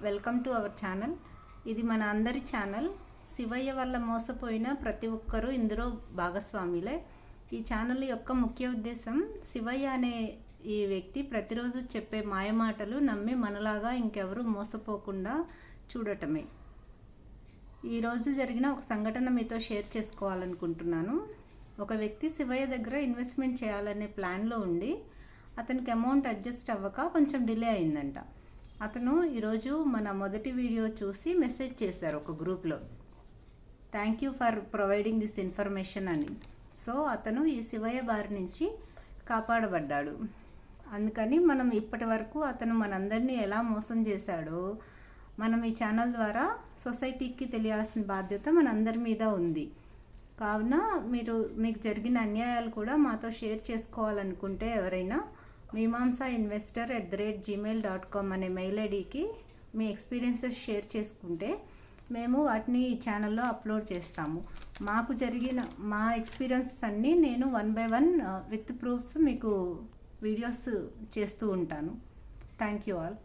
Welcome to our channel. ఇది మన అందరి ఛానల్. శివయ్య వల్ల మోసపోయిన ప్రతి ఒక్కరూ ఇందులో భాగస్వాములే. ఈ ఛానల్ యొక్క ముఖ్య ఉద్దేశం శివయ్య అనే ఈ వ్యక్తి ప్రతిరోజు చెప్పే మాయమాటలు నమ్మి మనలాగా ఇంకెవరూ మోసపోకుండా చూడటమే. ఈరోజు జరిగిన ఒక సంఘటన మీతో షేర్ చేసుకోవాలనుకుంటున్నాను. ఒక వ్యక్తి శివయ్య దగ్గర ఇన్వెస్ట్మెంట్ చేయాలనే ప్లాన్లో ఉండి అతనికి అమౌంట్ అడ్జస్ట్ అవ్వక కొంచెం డిలే అయిందంట. అతను ఈరోజు మన మొదటి వీడియో చూసి మెసేజ్ చేశారు ఒక గ్రూప్లో, thank you for providing this information అని. సో అతను ఈ శివయ్య బారి నుంచి కాపాడబడ్డాడు. అందుకని మనం ఇప్పటి వరకు అతను మనందరినీ ఎలా మోసం చేశాడో మనం ఈ ఛానల్ ద్వారా సొసైటీకి తెలియాల్సిన బాధ్యత మనందరి మీద ఉంది. కావున మీకు జరిగిన అన్యాయాలు కూడా మాతో షేర్ చేసుకోవాలనుకుంటే ఎవరైనా meemamsainvestor@gmail.com అనే మెయిల్ ఐడికి మీ ఎక్స్పీరియన్సెస్ షేర్ చేసుకుంటే మేము వాటిని ఈ ఛానల్లో అప్లోడ్ చేస్తాము. మాకు జరిగిన మా ఎక్స్పీరియన్సెస్ అన్నీ నేను 1 by 1 విత్ ప్రూఫ్స్ మీకు వీడియోస్ చేస్తూ ఉంటాను. Thank you all.